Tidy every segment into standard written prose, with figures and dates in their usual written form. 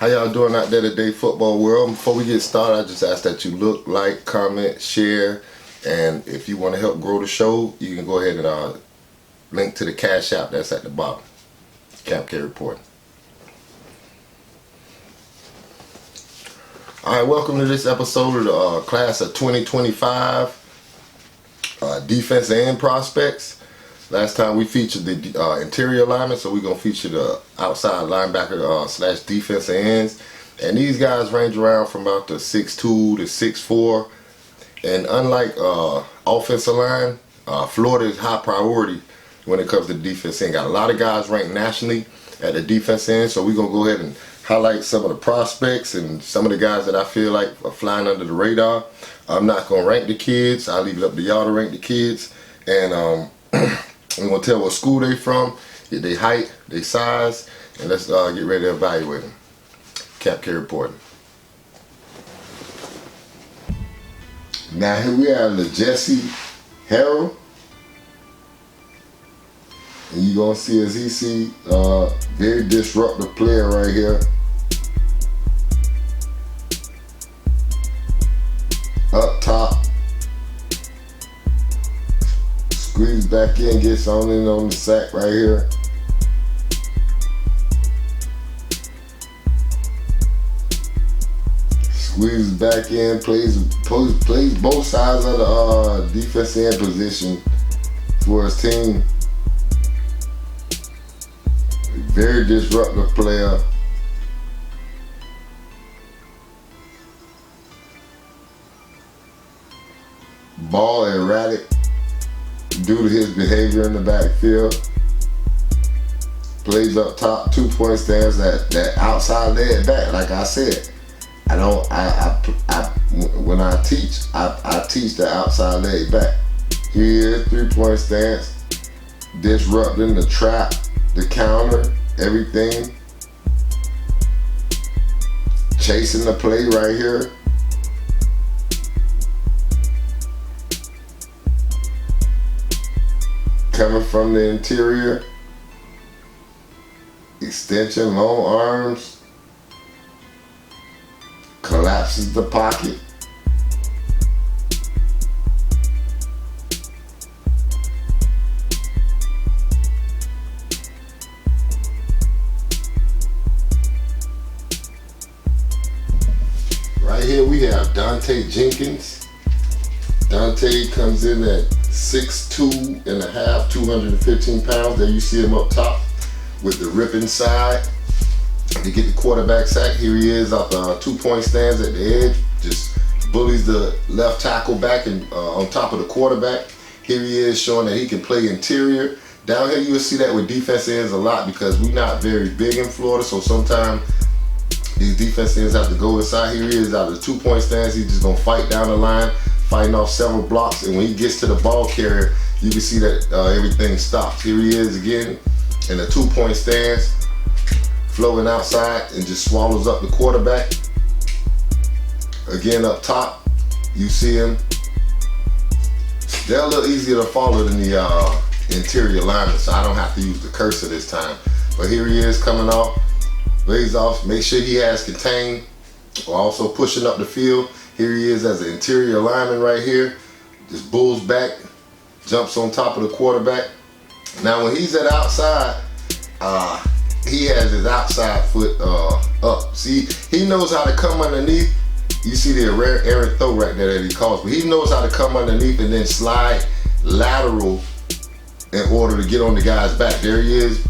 How y'all doing out there today, football world? Before we get started, I just ask that you look, like, comment, share, and if you want to help grow the show, you can go ahead and link to the Cash App that's at the bottom. Camp K reporting. All right, welcome to this episode of the class of 2025 defense and prospects. Last time we featured the interior linemen, so we're going to feature the outside linebacker slash defense ends. And these guys range around from about the 6'2 to 6'4. And unlike offensive line, Florida is high priority when it comes to defense end. Got a lot of guys ranked nationally at the defense end, so we're going to go ahead and highlight some of the prospects and some of the guys that I feel like are flying under the radar. I'm not going to rank the kids. I'll leave it up to y'all to rank the kids. And we're going to tell what school they from, get their height, their size, and let's get ready to evaluate them. Camp K reporting. Now here we have the Jesse Harrell. And you're going to see as he see very disruptive player right here. Up top. Squeeze back in, gets on in on the sack right here. Squeezes back in, plays both sides of the defense end position for his team. Very disruptive player. Ball erratic due to his behavior in the backfield. Plays up top, 2-point stance, that outside leg back. Like I said, when I teach the outside leg back. Here he is, 3-point stance, disrupting the trap, the counter, everything. Chasing the play right here. Coming from the interior. Extension, long arms. Collapses the pocket. Right here we have Dante Jenkins. Dante comes in at 6'2 and a half, 215 pounds. There you see him up top with the ripping side to get the quarterback sack. Here he is off the 2-point stands at the edge. Just bullies the left tackle back and on top of the quarterback. Here he is showing that he can play interior. Down here you will see that with defense ends a lot because we're not very big in Florida, so sometimes these defense ends have to go inside. Here he is out of the 2-point stance. He's just going to fight down the line, fighting off several blocks, and when he gets to the ball carrier, you can see that everything stops. Here he is again in a 2-point stance, floating outside and just swallows up the quarterback. Again up top, you see him. They're a little easier to follow than the interior linemen, so I don't have to use the cursor this time. But here he is coming off, lays off, make sure he has contained, also pushing up the field. Here he is as an interior lineman right here. Just bulls back, jumps on top of the quarterback. Now when he's at outside, he has his outside foot up. See, he knows how to come underneath. You see the errant throw right there that he calls, but he knows how to come underneath and then slide lateral in order to get on the guy's back. There he is,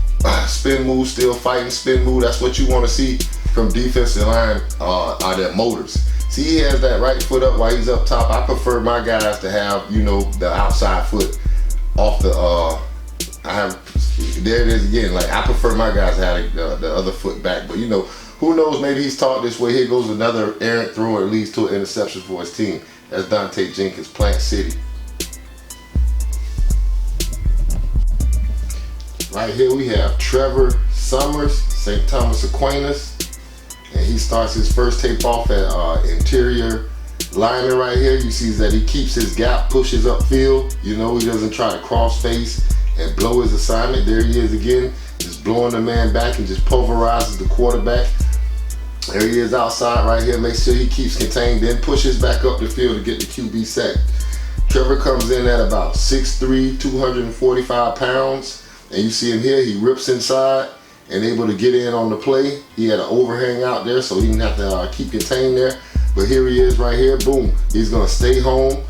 spin move, still fighting spin move. That's what you want to see from defensive line, are their motors. See, he has that right foot up while he's up top. I prefer my guys to have, the outside foot off the, there it is again. Like, I prefer my guys to have the other foot back. But, who knows, maybe he's taught this way. Here goes another errant throw, or at least to an interception for his team. That's Dante Jenkins, Plant City. Right here we have Trevor Summers, St. Thomas Aquinas. And he starts his first tape off at interior lineman right here. You see that he keeps his gap, pushes upfield. He doesn't try to cross face and blow his assignment. There he is again, just blowing the man back and just pulverizes the quarterback. There he is outside right here. Make sure he keeps contained, then pushes back up the field to get the QB sack. Trevor comes in at about 6'3", 245 pounds. And you see him here, he rips inside and able to get in on the play. He had an overhang out there, so he didn't have to keep contained there. But here he is right here, boom. He's gonna stay home.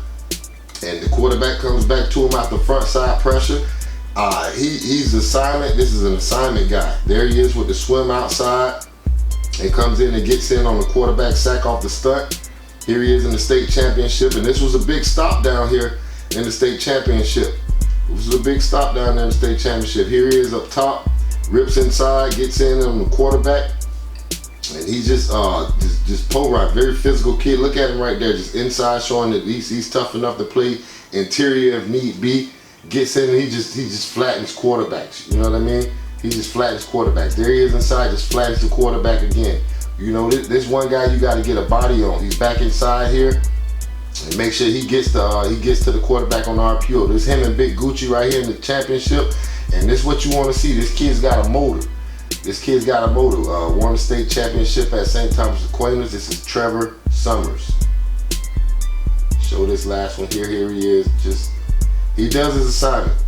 And the quarterback comes back to him out the front side pressure. He's assignment, this is an assignment guy. There he is with the swim outside. And comes in and gets in on the quarterback sack off the stunt. Here he is in the state championship, and this was a big stop down here in the state championship. It was a big stop down there in the state championship. Here he is up top, rips inside, gets in on the quarterback, and he just pull right, very physical kid. Look at him right there, just inside, showing that he's tough enough to play interior if need be. Gets in and he just flattens quarterbacks. You know what I mean? He just flattens quarterbacks. There he is inside, just flattens the quarterback again. You know, this one guy you got to get a body on. He's back inside here, and make sure he gets to the quarterback on the RPO. This him and Big Gucci right here in the championship, and this is what you want to see. This kid's got a motor. This kid's got a motor. Won the state championship at St. Thomas Aquinas. This is Trevor Summers. Show this last one here. Here he is. He does his assignment.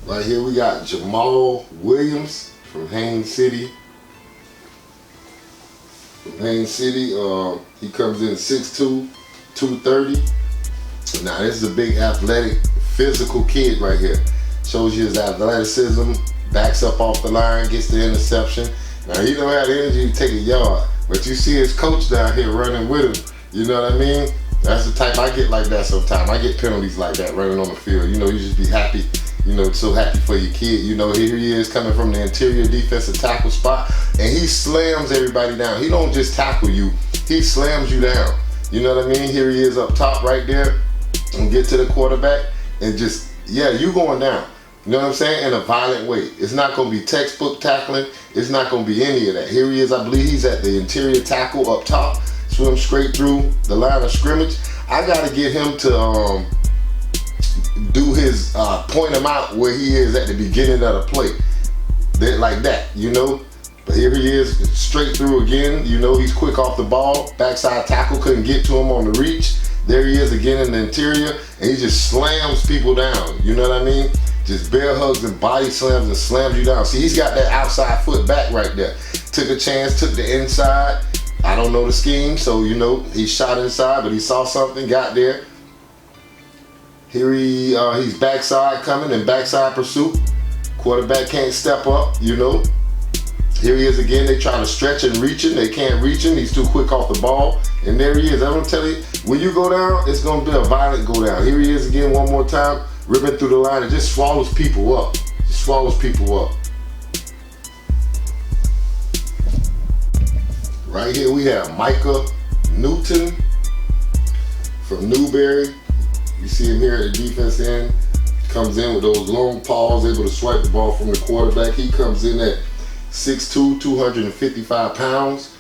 Right here we got Jamal Williams from Haines City. He comes in 6'2", 230. Now this is a big athletic, physical kid right here. Shows you his athleticism, backs up off the line, gets the interception. Now he don't have the energy to take a yard, but you see his coach down here running with him. You know what I mean? That's the type I get like that sometimes. I get penalties like that running on the field. You know, you just be happy. You know, so happy for your kid. You know, here he is coming from the interior defensive tackle spot, and he slams everybody down. He don't just tackle you, he slams you down. You know what I mean? Here he is up top right there, and get to the quarterback, and just, yeah, you going down. You know what I'm saying? In a violent way. It's not going to be textbook tackling. It's not going to be any of that. Here he is, I believe he's at the interior tackle up top, swim straight through the line of scrimmage. I got to get him to do his point him out where he is at the beginning of the play, like that, you know. But here he is straight through again. You know, he's quick off the ball. Backside tackle couldn't get to him on the reach. There he is again in the interior, and he just slams people down. You know what I mean? Just bear hugs and body slams and slams you down. See, he's got that outside foot back right there. Took a chance, took the inside. I don't know the scheme, so you know, he shot inside, but he saw something, got there. Here he's backside coming in backside pursuit. Quarterback can't step up, you know. Here he is again. They try to stretch and reach him. They can't reach him. He's too quick off the ball. And there he is. I'm going to tell you, when you go down, it's going to be a violent go down. Here he is again one more time, ripping through the line and just swallows people up. Just swallows people up. Right here we have Micah Newton from Newberry. You see him here at the defense end. Comes in with those long paws, able to swipe the ball from the quarterback. He comes in at 6'2", 255 pounds.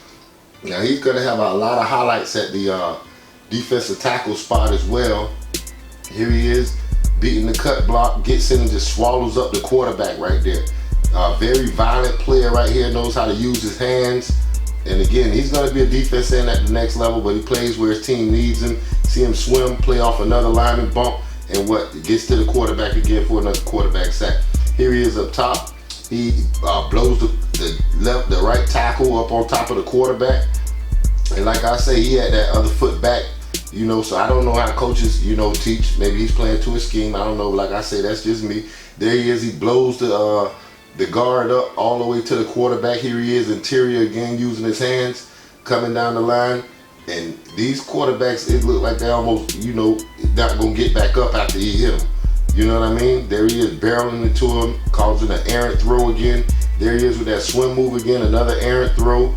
Now he's going to have a lot of highlights at the defensive tackle spot as well. Here he is, beating the cut block, gets in and just swallows up the quarterback right there. Very violent player right here, knows how to use his hands. And again, he's going to be a defense end at the next level, but he plays where his team needs him. See him swim, play off another lineman bump, and gets to the quarterback again for another quarterback sack. Here he is up top. He blows the right tackle up on top of the quarterback. And like I say, he had that other foot back, you know, so I don't know how coaches, you know, teach. Maybe he's playing to his scheme. I don't know. Like I say, that's just me. There he is. He blows the guard up all the way to the quarterback. Here he is, interior again, using his hands, coming down the line. And these quarterbacks, it look like they almost, you know, not going to get back up after he hit them. You know what I mean? There he is, barreling into him, causing an errant throw again. There he is with that swim move again, another errant throw.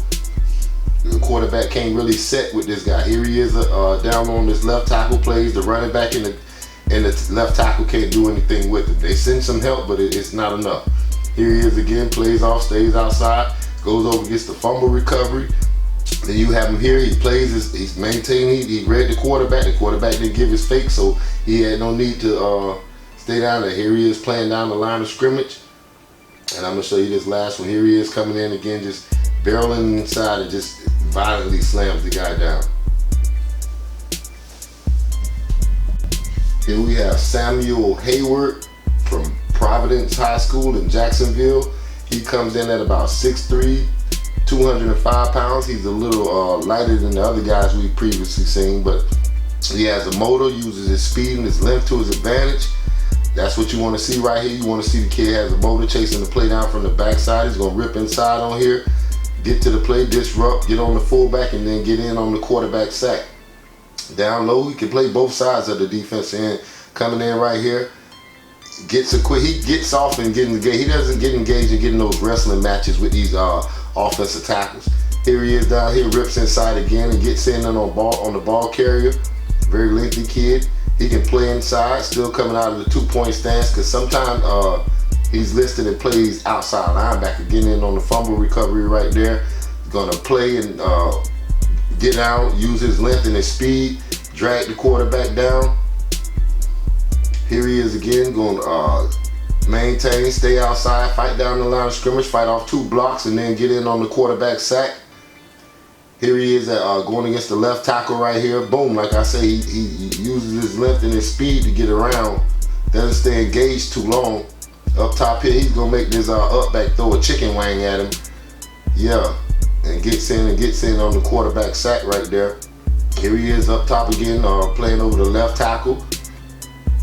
The quarterback can't really set with this guy. Here he is down on this left tackle, plays the running back, and the left tackle can't do anything with him. They send some help, but it's not enough. Here he is again, plays off, stays outside, goes over, gets the fumble recovery. Then you have him here, he plays, he's maintaining, he read the quarterback didn't give his fake, so he had no need to stay down there. Here he is playing down the line of scrimmage. And I'm gonna show you this last one. Here he is coming in again, just barreling inside and just violently slams the guy down. Here we have Samuel Hayward from Providence High School in Jacksonville. He comes in at about 6'3", 205 pounds. He's a little lighter than the other guys we've previously seen, but he has a motor, uses his speed and his length to his advantage. That's what you want to see right here. You want to see the kid has a motor, chasing the play down from the backside. He's going to rip inside on here, get to the play, disrupt, get on the fullback, and then get in on the quarterback sack. Down low, he can play both sides of the defense end. Coming in right here, gets a quick, he gets off and getting engaged. He doesn't get engaged in getting those wrestling matches with these offensive tackles. Here he is down here, rips inside again and gets in on the ball carrier. Very lengthy kid. He can play inside, still coming out of the 2-point stance, because sometimes he's listed and plays outside linebacker, getting in on the fumble recovery right there. He's gonna play and get out, use his length and his speed, drag the quarterback down. Here he is again, going to maintain, stay outside, fight down the line of scrimmage, fight off 2 blocks, and then get in on the quarterback sack. Here he is going against the left tackle right here. Boom, like I say, he uses his length and his speed to get around. Doesn't stay engaged too long. Up top here, he's going to make this up back, throw a chicken wing at him. Yeah, and gets in on the quarterback sack right there. Here he is up top again, playing over the left tackle.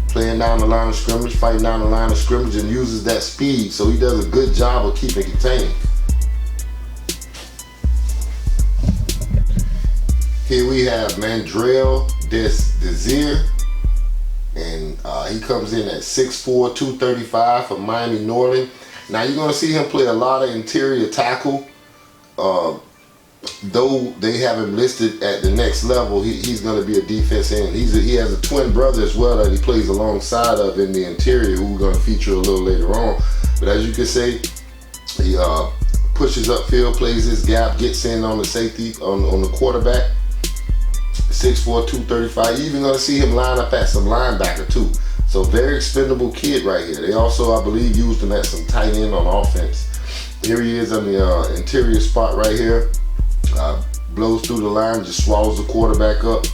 Playing down the line of scrimmage, fighting down the line of scrimmage, and uses that speed, so he does a good job of keeping contained. Here we have Mandrell Desir, and he comes in at 6'4", 235 from Miami Norland. Now you're going to see him play a lot of interior tackle. Though they have him listed at the next level, he's going to be a defense end. He has a twin brother as well that he plays alongside of in the interior, who we're going to feature a little later on. But as you can see, he pushes upfield, plays his gap, gets in on the safety, on the quarterback. 6'4", 235. You're even going to see him line up at some linebacker too. So very expendable kid right here. They also, I believe, used him at some tight end on offense. Here he is on the interior spot right here. Blows through the line, just swallows the quarterback up.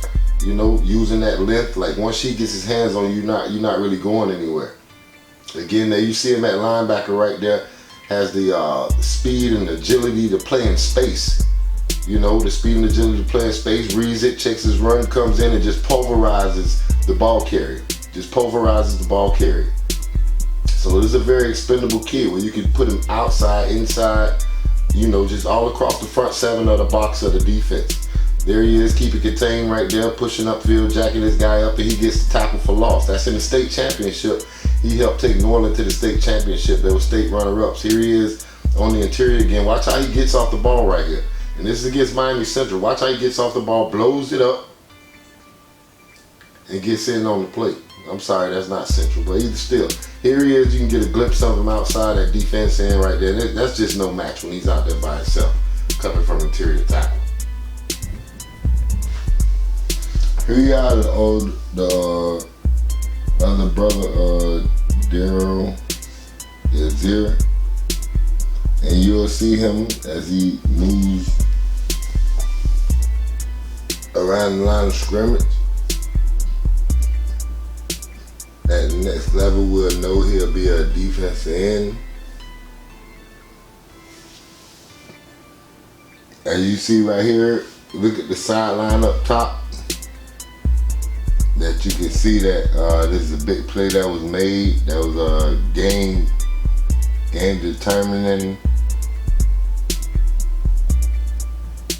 You know, using that length. Like once he gets his hands on you, you're not really going anywhere. Again, there you see him at linebacker right there. Has the speed and agility to play in space. You know, the speed and agility to play in space, reads it, checks his run, comes in and just pulverizes the ball carrier. Just pulverizes the ball carrier. So this is a very expendable kid where you can put him outside, inside, you know, just all across the front 7 of the box of the defense. There he is, keep it contained right there, pushing upfield, jacking this guy up, and he gets the tackle for loss. That's in the state championship. He helped take Norland to the state championship. They were state runner-ups. Here he is on the interior again. Watch how he gets off the ball right here. And this is against Miami Central. Watch how he gets off the ball, blows it up, and gets in on the plate. I'm sorry, that's not Central, but either still. Here he is, you can get a glimpse of him outside that defense end right there. That's just no match when he's out there by himself, coming from interior tackle. Here you got the other brother, Daryl Yazir. And you'll see him as he moves around the line of scrimmage. At the next level, we'll know he'll be a defensive end. As you see right here, look at the sideline up top. That you can see that this is a big play that was made. That was a game determining.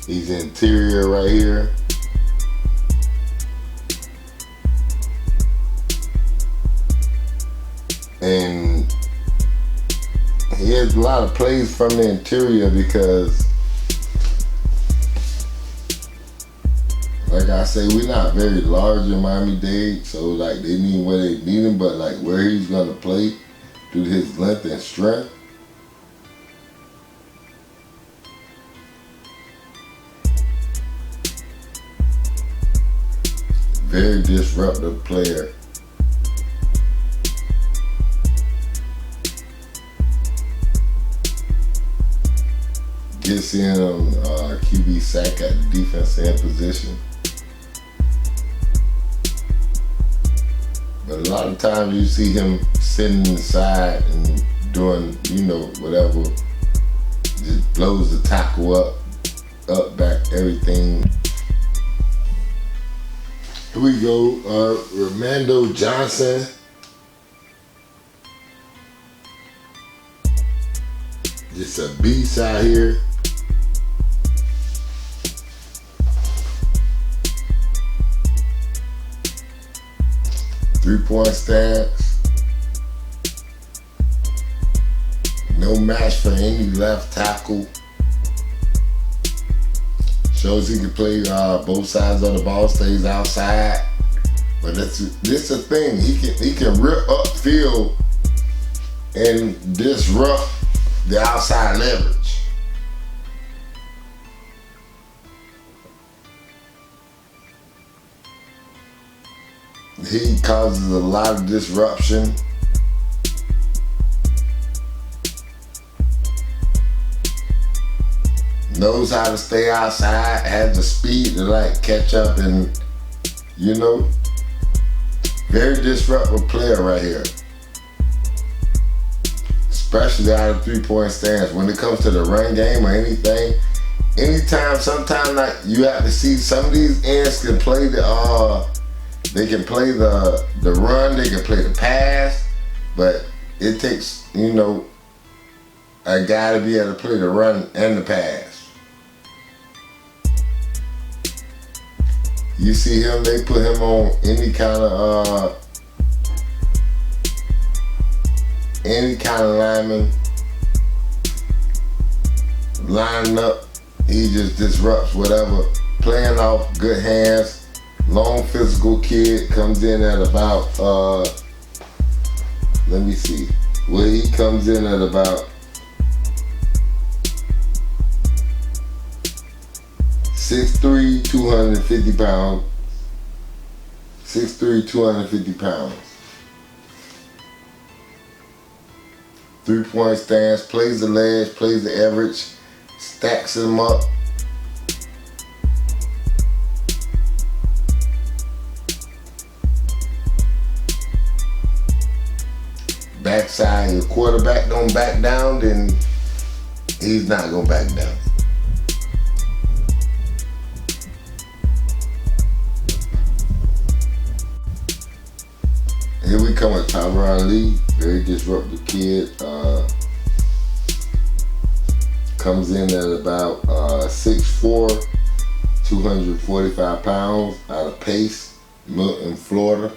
He's interior right here. And he has a lot of plays from the interior because, like I say, we're not very large in Miami-Dade, so like they need where they need him, but like where he's gonna play due to his length and strength. Very disruptive player. just seeing him QB sack at the defense end position. But a lot of times you see him sitting inside and doing, whatever. Just blows the tackle up, back, everything. Here we go, Romando Johnson. Just a beast out here. Three-point stance. No match for any left tackle. Shows he can play both sides of the ball, stays outside. But this is the thing. He can rip upfield and disrupt the outside leverage. He causes a lot of disruption. Knows how to stay outside, has the speed to catch up, and very disruptive player right here. Especially out of three-point stance. When it comes to the run game or anything, sometimes you have to see some of these ends can play they can play the run, they can play the pass, but it takes, a guy to be able to play the run and the pass. You see him, they put him on any kind of lineman, lining up, he just disrupts whatever. Playing off good hands, long physical kid, comes in at about, let me see. Well, he comes in at about 6'3", 250 pounds. 6'3", 250 pounds. Three-point stance, plays the ledge, plays the average, stacks them up. Backside, your quarterback don't back down, then he's not gonna back down. Here we come with Tyron Lee, very disruptive kid. Comes in at about 6'4", 245 pounds, out of Pace, Milton, Florida.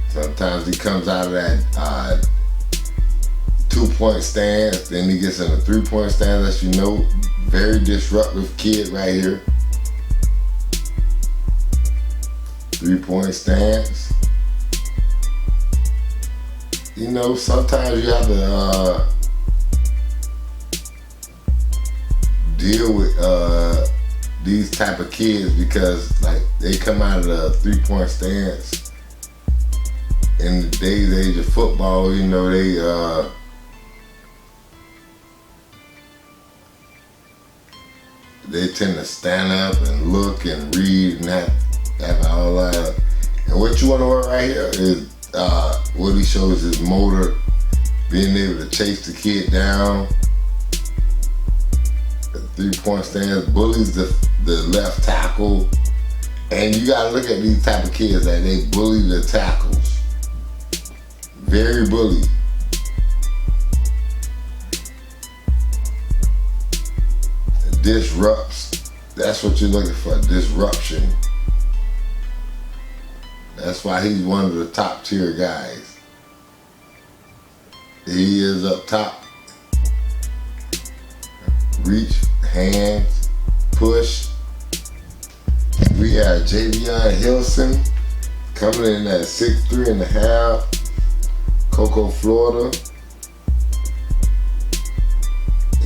Sometimes he comes out of that two-point stance, then he gets in a three-point stance, as very disruptive kid right here. Three-point stance. Sometimes you have to deal with these type of kids because they come out of the three-point stance. In the age of football, they tend to stand up and look and read and have all that. And what you want to work right here is what he shows is motor, being able to chase the kid down. The three-point stance, bullies the left tackle. And you gotta look at these type of kids that they bully the tackles. Very bully. Disrupts. That's what you're looking for, disruption. That's why he's one of the top tier guys. He is up top. Reach, hands, push. We have Javion Hilson coming in at 6'3.5", Cocoa, Florida.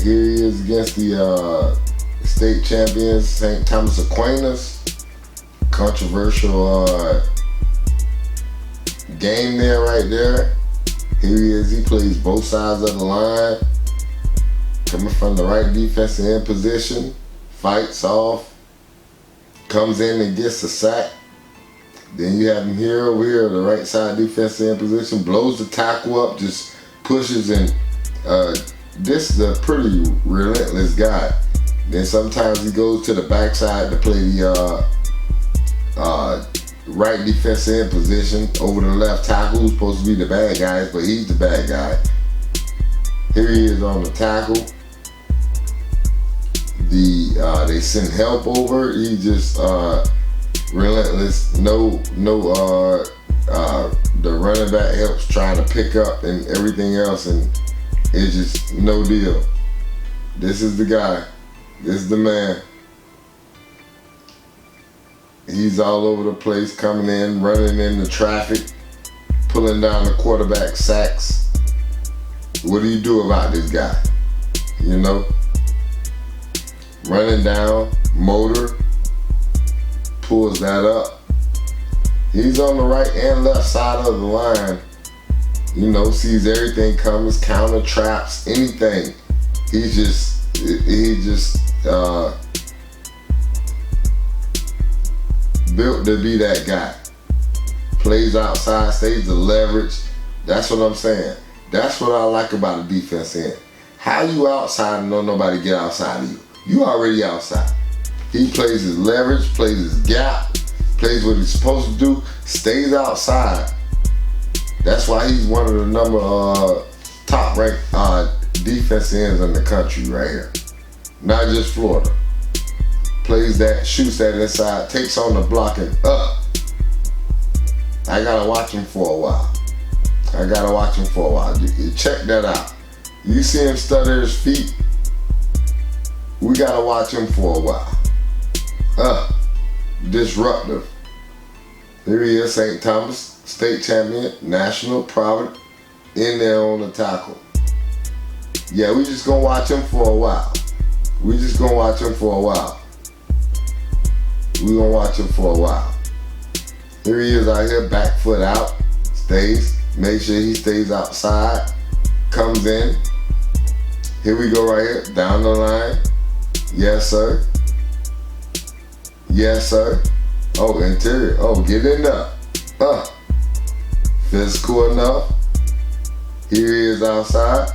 Here he is against the state champions, St. Thomas Aquinas. Controversial game there, right there. Here he is. He plays both sides of the line. Coming from the right defensive end position. Fights off. Comes in and gets a sack. Then you have him here, over here, the right side defensive end position. Blows the tackle up. Just pushes and this is a pretty relentless guy. Then sometimes he goes to the backside to play the right defensive end position over the left tackle, who's supposed to be the bad guys, but he's the bad guy. Here he is on the tackle. They send help over. He just relentless. The running back helps trying to pick up and everything else, and it's just no deal. This is the guy. This is the man. He's all over the place, coming in, running into traffic, pulling down the quarterback sacks. What do you do about this guy? You know? Running down, motor, pulls that up. He's on the right and left side of the line. You know, sees everything coming, counter traps, anything. He just built to be that guy. Plays outside, stays the leverage. That's what I'm saying. That's what I like about a defense end. How you outside and don't nobody get outside of you? You already outside. He plays his leverage, plays his gap, plays what he's supposed to do, stays outside. That's why he's one of the top ranked defense ends in the country right here. Not just Florida. Plays that, shoots that inside, takes on the blocking up. I gotta watch him for a while. You check that out. You see him stutter his feet. We gotta watch him for a while. Disruptive. Here he is, St. Thomas, state champion, national, proud, in there on the tackle. Yeah, we just gonna watch him for a while. We gonna watch him for a while. Here he is out here, back foot out, stays, make sure he stays outside, comes in. Here we go right here, down the line. Yes, sir. Yes, sir. Oh, interior. Oh, get in there. Physical enough. Here he is outside.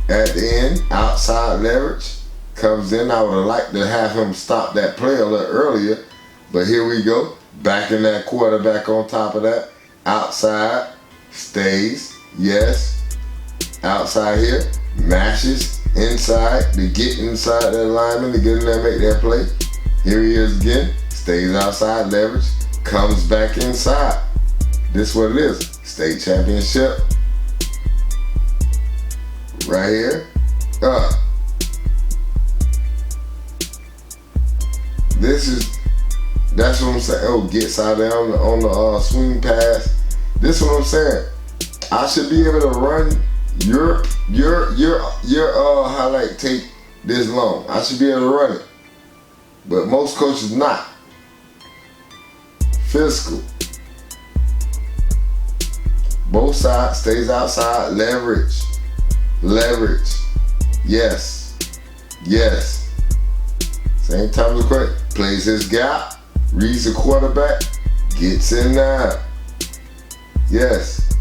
At the end, outside leverage. Comes in. I would have liked to have him stop that play a little earlier. But here we go. Backing that quarterback on top of that. Outside. Stays. Yes. Outside here. Mashes. Inside. To get inside that lineman. To get in there and make that play. Here he is again. Stays outside, leverage, comes back inside. This is what it is. State championship. Right here. That's what I'm saying. Oh, gets out there on the swing pass. This is what I'm saying. I should be able to run your highlight tape this long. I should be able to run it. But most coaches not. Physical. Both sides, stays outside, leverage. Yes. Same time as quick. Plays his gap, reads the quarterback, gets in there. Yes.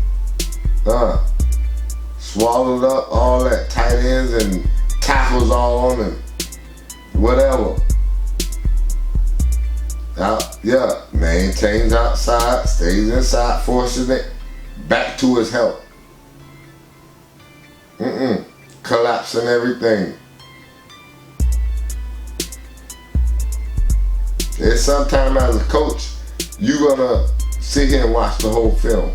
Swallowed up all that tight ends and tackles all on him. Whatever. Maintains outside, stays inside, forces it back to his help. Collapsing everything. And sometimes as a coach, you're gonna sit here and watch the whole film.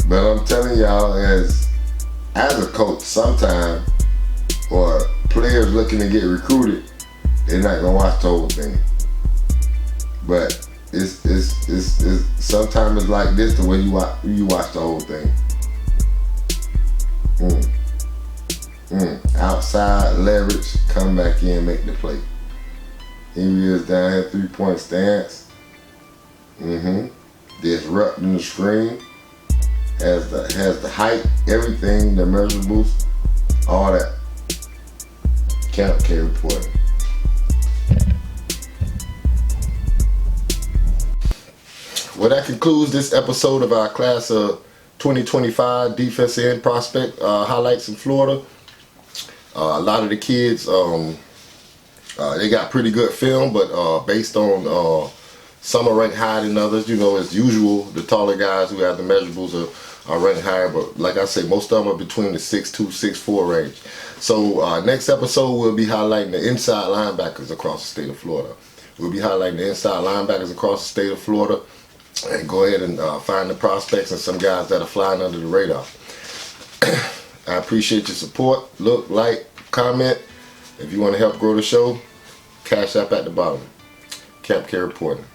But I'm telling y'all, as a coach, sometimes, or players looking to get recruited, they're not gonna watch the whole thing. But it's sometimes it's like this the way you watch the whole thing. Outside leverage, come back in, make the play. Here he is down here, 3-point stance. Disrupting the screen. has the height, everything, the measurables, all that. Camp K reporting. Well, that concludes this episode of our class of 2025 defensive end prospect highlights in Florida. A lot of the kids, they got pretty good film, but based on some are ranked higher than others. You know, as usual, the taller guys who have the measurables are ranked higher, but like I say, most of them are between the 6'2", 6'4" range. So next episode, we'll be highlighting the inside linebackers across the state of Florida. We'll be highlighting the inside linebackers across the state of Florida, and go ahead and find the prospects and some guys that are flying under the radar. I appreciate your support. Look, like, comment. If you want to help grow the show, Cash App at the bottom. Camp K reporting.